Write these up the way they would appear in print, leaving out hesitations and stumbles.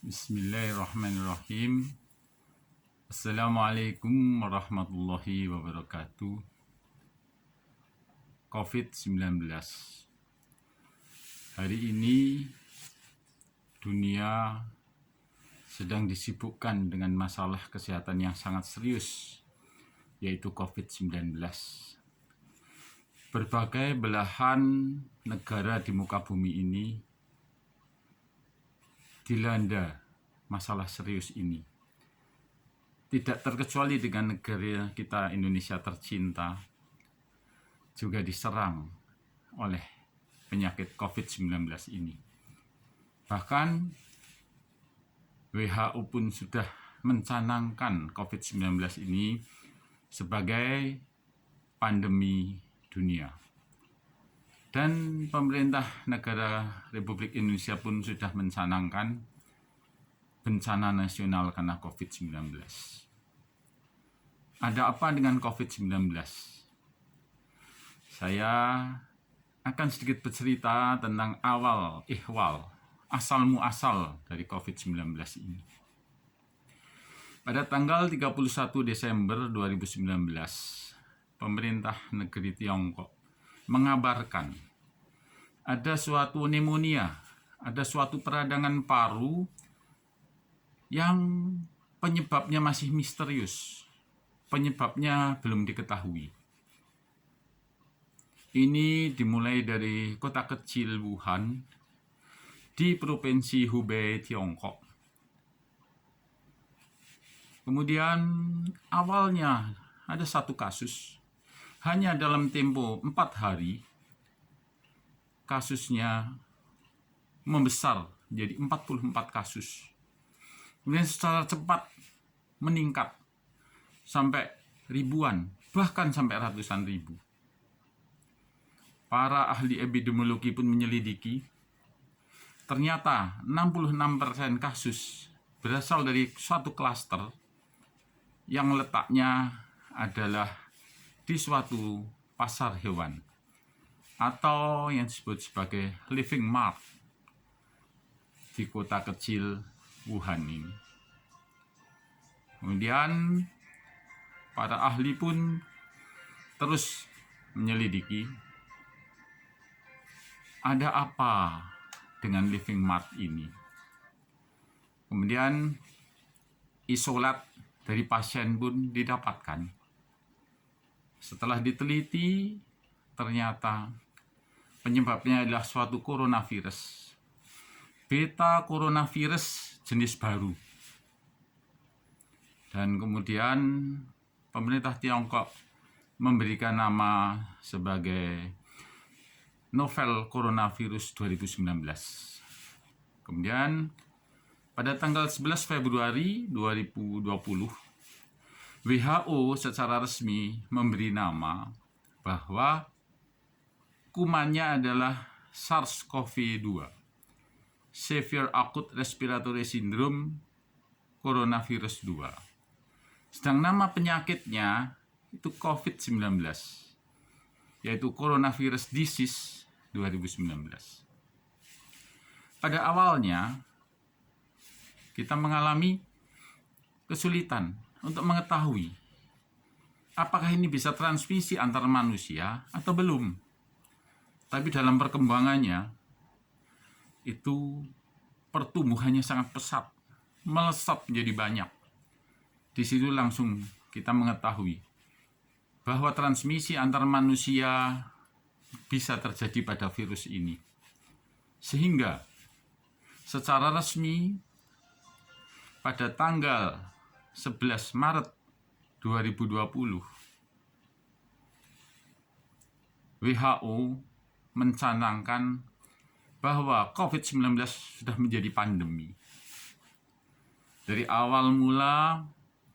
Bismillahirrahmanirrahim. Assalamualaikum warahmatullahi wabarakatuh. COVID-19. Hari ini dunia sedang disibukkan dengan masalah kesehatan yang sangat serius, yaitu COVID-19. Berbagai belahan negara di muka bumi ini dilanda masalah serius ini. Tidak terkecuali dengan negara kita Indonesia tercinta juga diserang oleh penyakit COVID-19 ini. Bahkan WHO pun sudah mencanangkan COVID-19 ini sebagai pandemi dunia. Dan pemerintah negara Republik Indonesia pun sudah mencanangkan bencana nasional karena COVID-19. Ada apa dengan COVID-19? Saya akan sedikit bercerita tentang asal muasal dari COVID-19 ini. Pada tanggal 31 Desember 2019, pemerintah negeri Tiongkok mengabarkan ada suatu pneumonia, ada suatu peradangan paru yang penyebabnya masih misterius, penyebabnya belum diketahui. Ini dimulai dari kota kecil Wuhan di provinsi Hubei, Tiongkok. Kemudian awalnya ada satu kasus, hanya dalam tempo 4 hari kasusnya membesar menjadi 44 kasus. Kemudian secara cepat meningkat sampai ribuan, bahkan sampai ratusan ribu. Para ahli epidemiologi pun menyelidiki, ternyata 66% kasus berasal dari suatu klaster yang letaknya adalah di suatu pasar hewan atau yang disebut sebagai living mart di kota kecil Wuhan ini. Kemudian para ahli pun terus menyelidiki ada apa dengan living mart ini. Kemudian isolat dari pasien pun didapatkan. Setelah diteliti, ternyata penyebabnya adalah suatu coronavirus. Beta coronavirus jenis baru. Dan kemudian pemerintah Tiongkok memberikan nama sebagai novel coronavirus 2019. Kemudian pada tanggal 11 Februari 2020, WHO secara resmi memberi nama bahwa kumannya adalah SARS-CoV-2, Severe Acute Respiratory Syndrome Coronavirus 2. Sedang nama penyakitnya itu COVID-19, yaitu Coronavirus Disease 2019. Pada awalnya, kita mengalami kesulitan untuk mengetahui apakah ini bisa transmisi antar manusia atau belum. Tapi dalam perkembangannya, itu pertumbuhannya sangat pesat, melesat menjadi banyak. Di situ langsung kita mengetahui bahwa transmisi antar manusia bisa terjadi pada virus ini. Sehingga secara resmi pada tanggal 11 Maret 2020, WHO mencanangkan bahwa COVID-19 sudah menjadi pandemi. Dari awal mula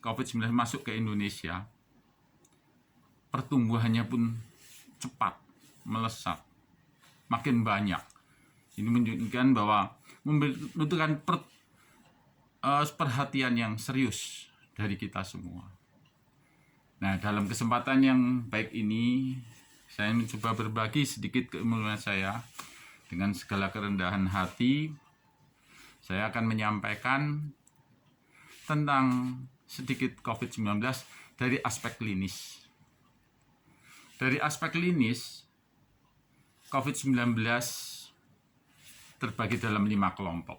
COVID-19 masuk ke Indonesia, pertumbuhannya pun cepat, melesat, makin banyak. Ini menunjukkan bahwa membutuhkan perhatian yang serius dari kita semua. Nah, dalam kesempatan yang baik ini, saya mencoba berbagi sedikit keilmuan saya dengan segala kerendahan hati saya akan menyampaikan tentang sedikit COVID-19 dari aspek klinis. Dari aspek klinis, COVID-19 terbagi dalam 5 kelompok.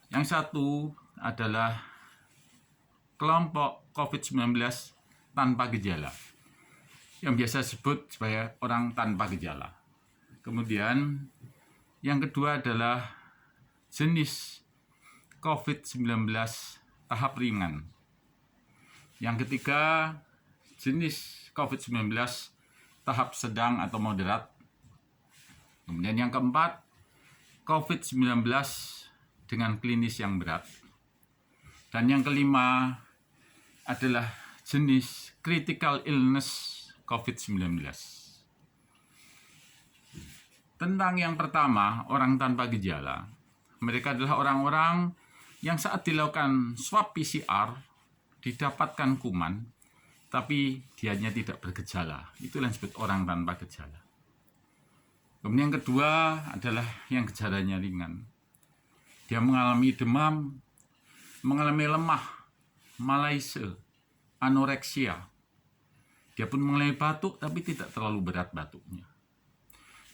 Yang satu adalah kelompok COVID-19 tanpa gejala, yang biasa disebut sebagai orang tanpa gejala. Kemudian yang kedua adalah jenis COVID-19 tahap ringan. Yang ketiga, jenis COVID-19 tahap sedang atau moderat. Kemudian yang keempat, COVID-19 dengan klinis yang berat. Dan yang kelima adalah jenis critical illness COVID-19. Tentang yang pertama, orang tanpa gejala. Mereka adalah orang-orang yang saat dilakukan swab PCR didapatkan kuman, tapi dianya tidak bergejala. Itulah yang disebut orang tanpa gejala. Kemudian yang kedua adalah yang gejalanya ringan. Dia mengalami demam, mengalami lemah, malaise, anoreksia. Dia pun mengalami batuk, tapi tidak terlalu berat batuknya.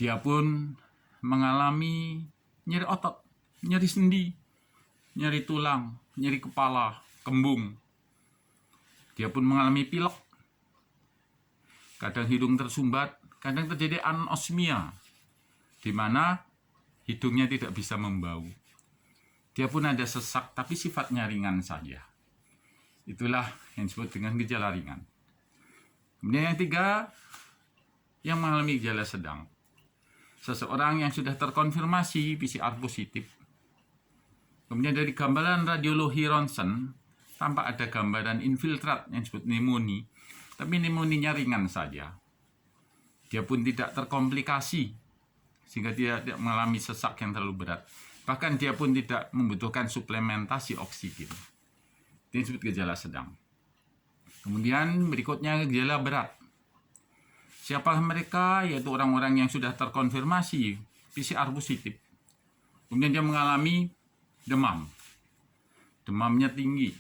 Dia pun mengalami nyeri otot, nyeri sendi, nyeri tulang, nyeri kepala, kembung. Dia pun mengalami pilek, kadang hidung tersumbat, kadang terjadi anosmia, di mana hidungnya tidak bisa membau. Dia pun ada sesak, tapi sifatnya ringan saja. Itulah yang disebut dengan gejala ringan. Kemudian yang tiga, yang mengalami gejala sedang. Seseorang yang sudah terkonfirmasi PCR positif. Kemudian dari gambaran radiologi ronsen, tampak ada gambaran infiltrat yang disebut pneumonia, tapi pneumonia ringan saja. Dia pun tidak terkomplikasi, sehingga dia tidak mengalami sesak yang terlalu berat. Bahkan dia pun tidak membutuhkan suplementasi oksigen. Ini disebut gejala sedang. Kemudian berikutnya gejala berat. Siapa mereka? Yaitu orang-orang yang sudah terkonfirmasi PCR positif. Kemudian dia mengalami demam. Demamnya tinggi.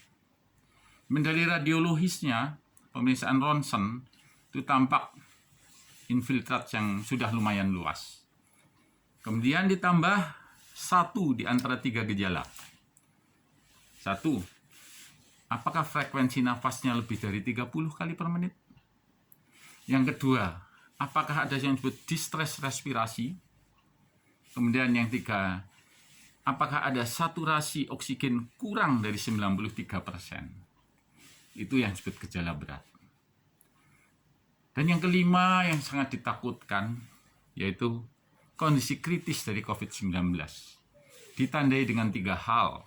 Dari radiologisnya, pemeriksaan ronsen, itu tampak infiltrat yang sudah lumayan luas. Kemudian ditambah satu di antara 3 gejala. Satu, apakah frekuensi nafasnya lebih dari 30 kali per menit? Yang kedua, apakah ada yang disebut distress respirasi? Kemudian yang tiga, apakah ada saturasi oksigen kurang dari 93%? Itu yang disebut gejala berat. Dan yang kelima yang sangat ditakutkan, yaitu kondisi kritis dari COVID-19. Ditandai dengan 3 hal.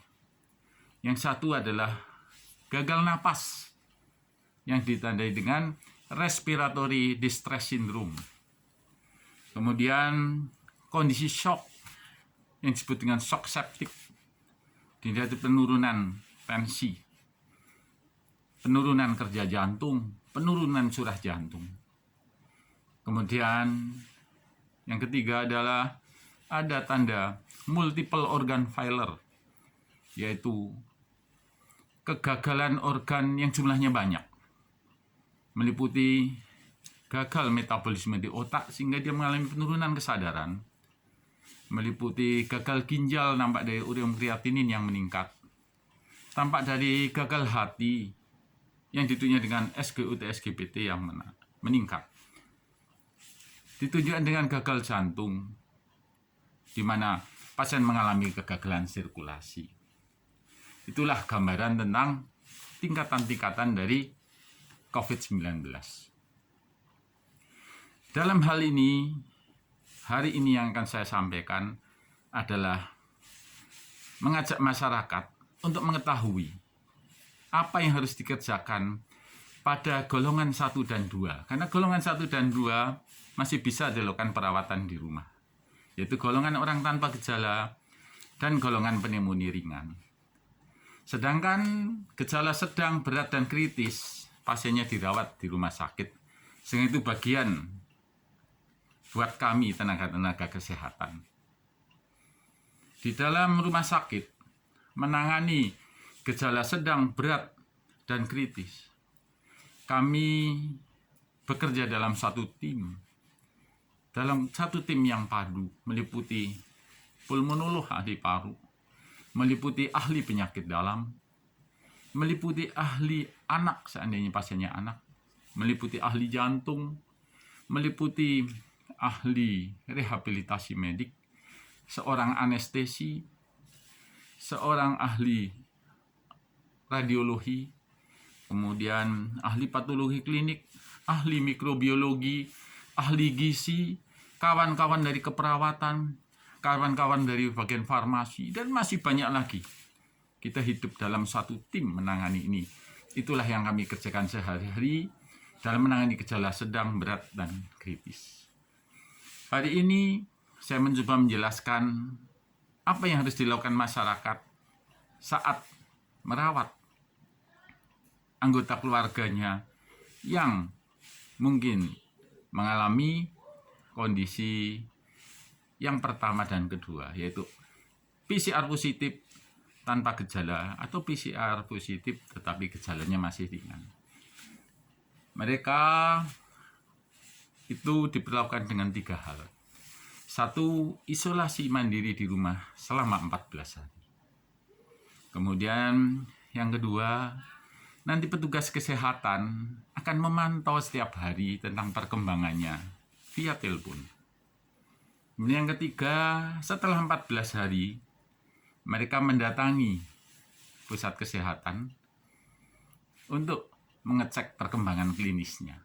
Yang satu adalah gagal napas, yang ditandai dengan respiratory distress syndrome. Kemudian kondisi shock yang disebut dengan shock septic. Tidak ada penurunan tensi, penurunan kerja jantung, penurunan curah jantung. Kemudian yang ketiga adalah ada tanda multiple organ failure, yaitu kegagalan organ yang jumlahnya banyak, meliputi gagal metabolisme di otak sehingga dia mengalami penurunan kesadaran, meliputi gagal ginjal nampak dari ureum kreatinin yang meningkat, tampak dari gagal hati yang ditunjukkan dengan SGUT-SGPT yang meningkat, ditunjukkan dengan gagal jantung di mana pasien mengalami kegagalan sirkulasi. Itulah gambaran tentang tingkatan-tingkatan dari COVID-19. Dalam hal ini, hari ini yang akan saya sampaikan adalah mengajak masyarakat untuk mengetahui apa yang harus dikerjakan pada golongan 1 dan 2. Karena golongan 1 dan 2 masih bisa dilakukan perawatan di rumah, yaitu golongan orang tanpa gejala dan golongan pneumonia ringan. Sedangkan gejala sedang, berat, dan kritis, pasiennya dirawat di rumah sakit. Sehingga itu bagian buat kami tenaga-tenaga kesehatan. di dalam rumah sakit menangani gejala sedang, berat, dan kritis. Kami bekerja dalam satu tim. Dalam satu tim yang padu, meliputi pulmonolog ahli paru, meliputi ahli penyakit dalam, meliputi ahli anak seandainya pasiennya anak, meliputi ahli jantung, meliputi ahli rehabilitasi medik, seorang anestesi, seorang ahli radiologi, kemudian ahli patologi klinik, ahli mikrobiologi, ahli gizi, kawan-kawan dari keperawatan, kawan-kawan dari bagian farmasi, dan masih banyak lagi. Kita hidup dalam satu tim menangani ini. Itulah yang kami kerjakan sehari-hari dalam menangani gejala sedang, berat, dan kritis. Hari ini saya mencoba menjelaskan apa yang harus dilakukan masyarakat saat merawat anggota keluarganya yang mungkin mengalami kondisi yang pertama dan kedua, yaitu PCR positif tanpa gejala atau PCR positif tetapi gejalanya masih ringan. Mereka itu diperlakukan dengan 3 hal. 1, isolasi mandiri di rumah selama 14 hari. Kemudian yang kedua, nanti petugas kesehatan akan memantau setiap hari tentang perkembangannya via telepon. Kemudian yang ketiga, setelah 14 hari, mereka mendatangi pusat kesehatan untuk mengecek perkembangan klinisnya.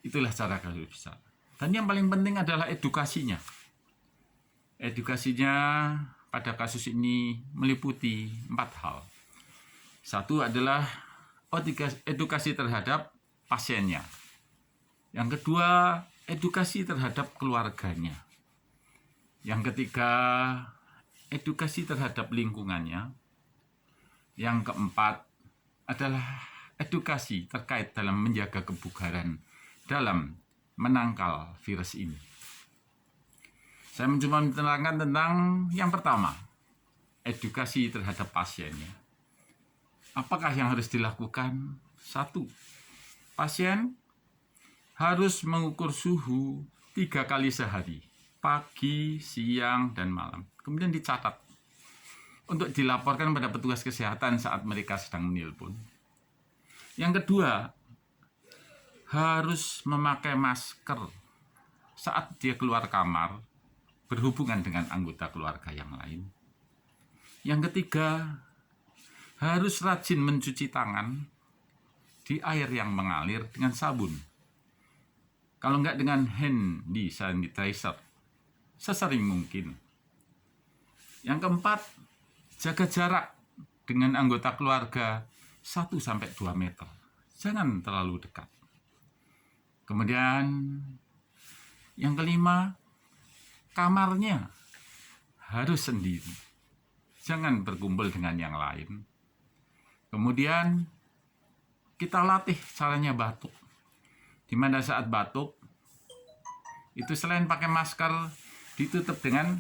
Itulah cara kalau bisa. Dan yang paling penting adalah edukasinya. Edukasinya pada kasus ini meliputi 4 hal. 1 adalah edukasi terhadap pasiennya. Yang kedua, edukasi terhadap keluarganya. Yang ketiga, edukasi terhadap lingkungannya. Yang keempat adalah edukasi terkait dalam menjaga kebugaran dalam menangkal virus ini. Saya mencoba menerangkan tentang yang pertama, edukasi terhadap pasiennya. Apakah yang harus dilakukan? 1, pasien harus mengukur suhu 3 kali sehari, pagi, siang, dan malam. Kemudian dicatat untuk dilaporkan pada petugas kesehatan saat mereka sedang menelpon. Yang kedua, harus memakai masker saat dia keluar kamar berhubungan dengan anggota keluarga yang lain. Yang ketiga, harus rajin mencuci tangan di air yang mengalir dengan sabun. Kalau enggak dengan hand sanitizer, sesering mungkin. Yang keempat, jaga jarak dengan anggota keluarga 1-2 meter. Jangan terlalu dekat. Kemudian yang kelima, kamarnya harus sendiri. Jangan berkumpul dengan yang lain. Kemudian kita latih caranya batuk. Di mana saat batuk, itu selain pakai masker, ditutup dengan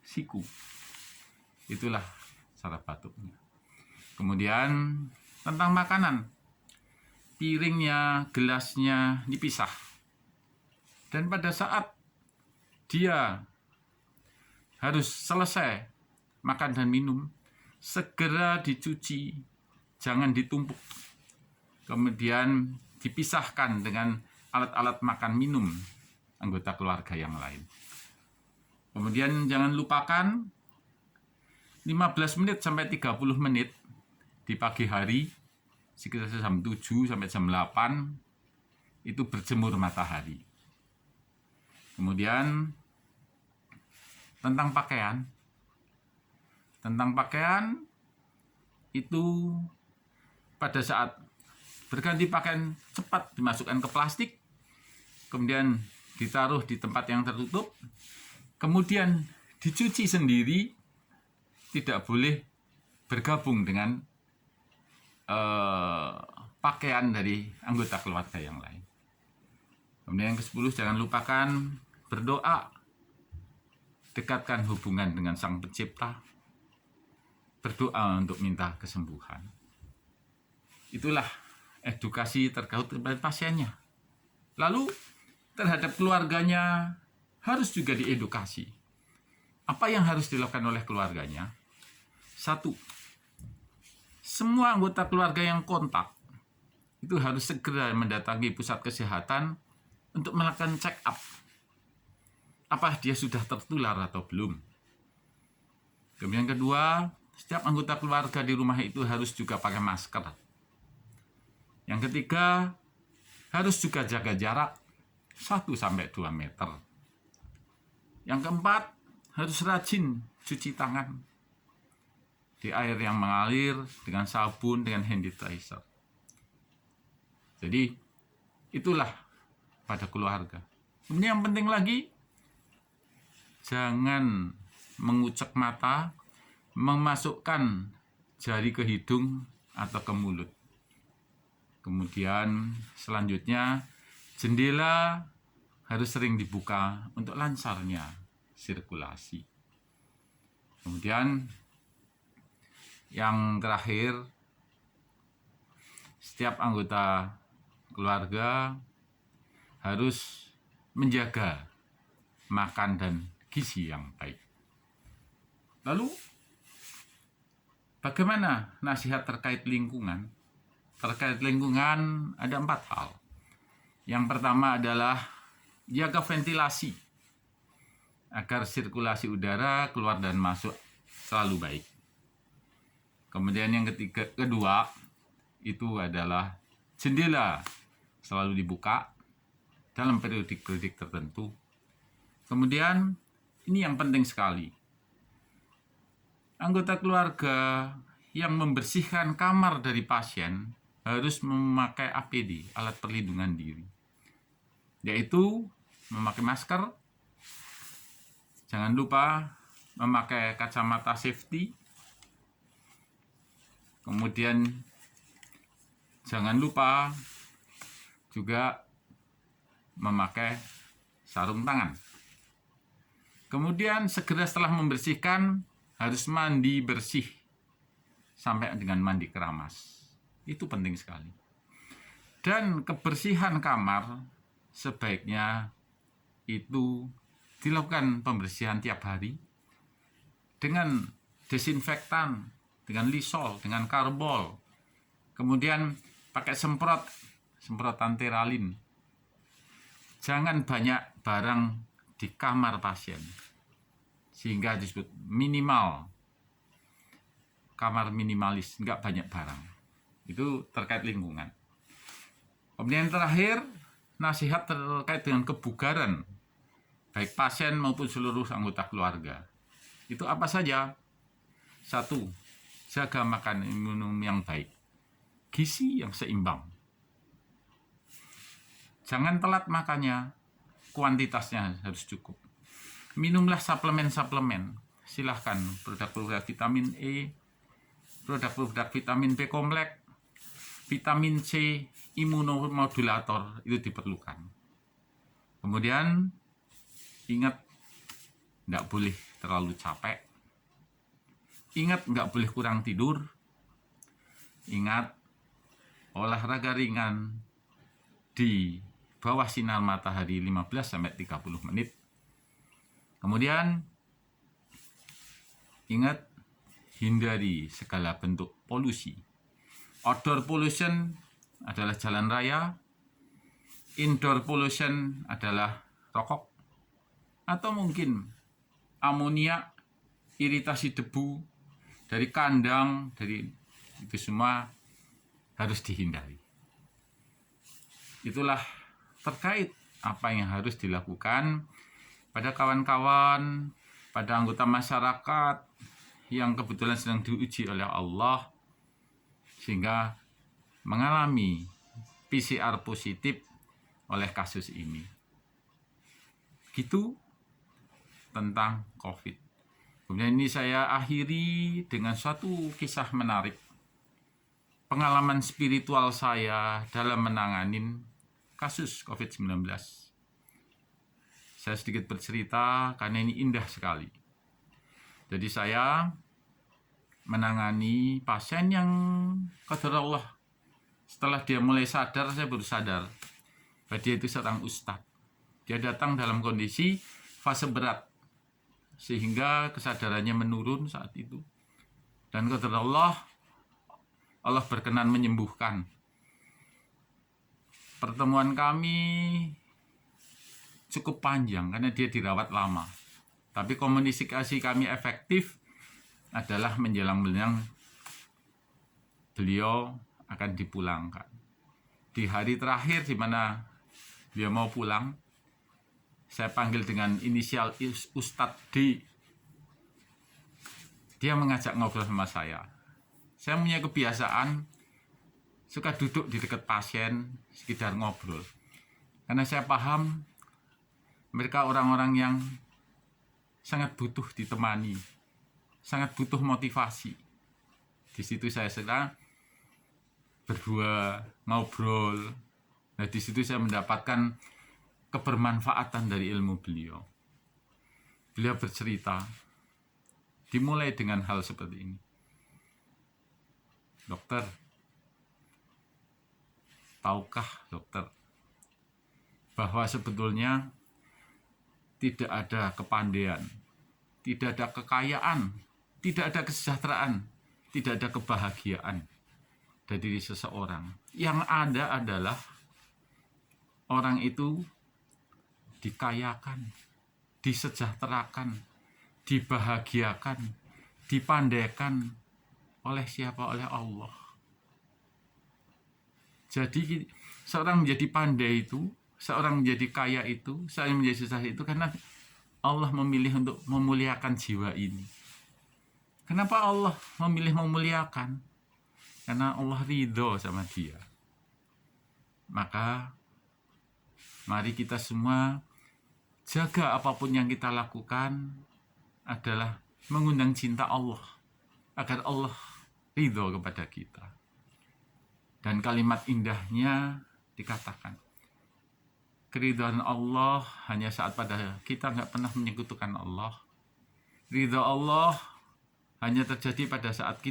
siku. Itulah cara batuknya. Kemudian tentang makanan, piringnya, gelasnya dipisah. Dan pada saat dia harus selesai makan dan minum, segera dicuci, jangan ditumpuk. Kemudian dipisahkan dengan alat-alat makan minum anggota keluarga yang lain. Kemudian jangan lupakan 15 menit sampai 30 menit di pagi hari, sekitar jam 7 sampai jam 8, itu berjemur matahari. Kemudian tentang pakaian itu pada saat berganti pakaian cepat dimasukkan ke plastik, kemudian ditaruh di tempat yang tertutup, kemudian dicuci sendiri, tidak boleh bergabung dengan pakaian dari anggota keluarga yang lain. Kemudian yang ke-10, jangan lupakan berdoa dekatkan hubungan dengan Sang Pencipta, berdoa untuk minta kesembuhan. Itulah edukasi terkait dengan pasiennya. Lalu terhadap keluarganya harus juga diedukasi. Apa yang harus dilakukan oleh keluarganya? 1. Semua anggota keluarga yang kontak itu harus segera mendatangi pusat kesehatan untuk melakukan check up. Apa dia sudah tertular atau belum? Kemudian kedua, setiap anggota keluarga di rumah itu harus juga pakai masker. Yang ketiga, harus juga jaga jarak 1-2 meter. Yang keempat, harus rajin cuci tangan di air yang mengalir, dengan sabun, dengan hand sanitizer. Jadi, itulah pada keluarga. Kemudian yang penting lagi, jangan mengucek mata, memasukkan jari ke hidung atau ke mulut. Kemudian selanjutnya, jendela harus sering dibuka untuk lancarnya sirkulasi. Kemudian yang terakhir, setiap anggota keluarga harus menjaga makan dan gizi yang baik. Lalu, bagaimana nasihat terkait lingkungan? Terkait lingkungan ada 4 hal. Yang pertama adalah jaga ventilasi agar sirkulasi udara keluar dan masuk selalu baik. Kemudian yang kedua itu adalah jendela selalu dibuka dalam periodik-periodik tertentu. Kemudian ini yang penting sekali. Anggota keluarga yang membersihkan kamar dari pasien harus memakai APD, alat perlindungan diri. Yaitu memakai masker, jangan lupa memakai kacamata safety, kemudian jangan lupa juga memakai sarung tangan. Kemudian segera setelah membersihkan harus mandi bersih sampai dengan mandi keramas. Itu penting sekali. Dan kebersihan kamar sebaiknya itu dilakukan pembersihan tiap hari dengan desinfektan, dengan Lysol, dengan karbol. Kemudian pakai semprot antiralin. Jangan banyak barang di kamar pasien, sehingga disebut minimal, kamar minimalis, enggak banyak barang. Itu terkait lingkungan. Kemudian terakhir, nasihat terkait dengan kebugaran, baik pasien maupun seluruh anggota keluarga. Itu apa saja? 1, jaga makan minum yang baik, gizi yang seimbang. Jangan telat makannya, kuantitasnya harus cukup. Minumlah suplemen-suplemen. Silahkan produk-produk vitamin E, produk-produk vitamin B kompleks, vitamin C, imunomodulator itu diperlukan. Kemudian ingat, nggak boleh terlalu capek. Ingat, nggak boleh kurang tidur. Ingat, olahraga ringan di bawah sinar matahari 15-30 menit. Kemudian ingat, hindari segala bentuk polusi. Outdoor pollution adalah jalan raya, indoor pollution adalah rokok, atau mungkin amonia, iritasi debu dari kandang, dari itu semua harus dihindari. Itulah terkait apa yang harus dilakukan pada kawan-kawan, pada anggota masyarakat yang kebetulan sedang diuji oleh Allah, sehingga mengalami PCR positif oleh kasus ini. Gitu tentang COVID. Kemudian ini saya akhiri dengan suatu kisah menarik. Pengalaman spiritual saya dalam menangani kasus COVID-19. Saya sedikit bercerita karena ini indah sekali. Jadi saya menangani pasien yang qadarullah, setelah dia mulai sadar, saya baru sadar bahwa dia itu seorang ustadz. Dia datang dalam kondisi fase berat, sehingga kesadarannya menurun saat itu. Dan qadarullah, Allah berkenan menyembuhkan. Pertemuan kami cukup panjang karena dia dirawat lama. Tapi komunikasi kami efektif adalah menjelang beliau akan dipulangkan. Di hari terakhir di mana dia mau pulang, saya panggil dengan inisial Ustadz D. Dia mengajak ngobrol sama saya. Saya punya kebiasaan suka duduk di dekat pasien, sekedar ngobrol. Karena saya paham mereka orang-orang yang sangat butuh ditemani, sangat butuh motivasi. Di situ saya sedang berdua ngobrol. Nah, di situ saya mendapatkan kebermanfaatan dari ilmu beliau. Beliau bercerita, dimulai dengan hal seperti ini. Dokter, tahukah dokter bahwa sebetulnya tidak ada kepandaian, tidak ada kekayaan, tidak ada kesejahteraan, tidak ada kebahagiaan dari diri seseorang. Yang ada adalah orang itu dikayakan, disejahterakan, dibahagiakan, dipandaikan oleh siapa? Oleh Allah. Jadi seorang menjadi pandai itu, seorang menjadi kaya itu, seorang menjadi susah itu karena Allah memilih untuk memuliakan jiwa ini. Kenapa Allah memilih memuliakan? Karena Allah ridho sama dia. Maka mari kita semua jaga apapun yang kita lakukan adalah mengundang cinta Allah, agar Allah ridho kepada kita. Dan kalimat indahnya dikatakan, keridhaan Allah hanya saat pada kita nggak pernah menyekutukan Allah. Ridho Allah hanya terjadi pada saat kita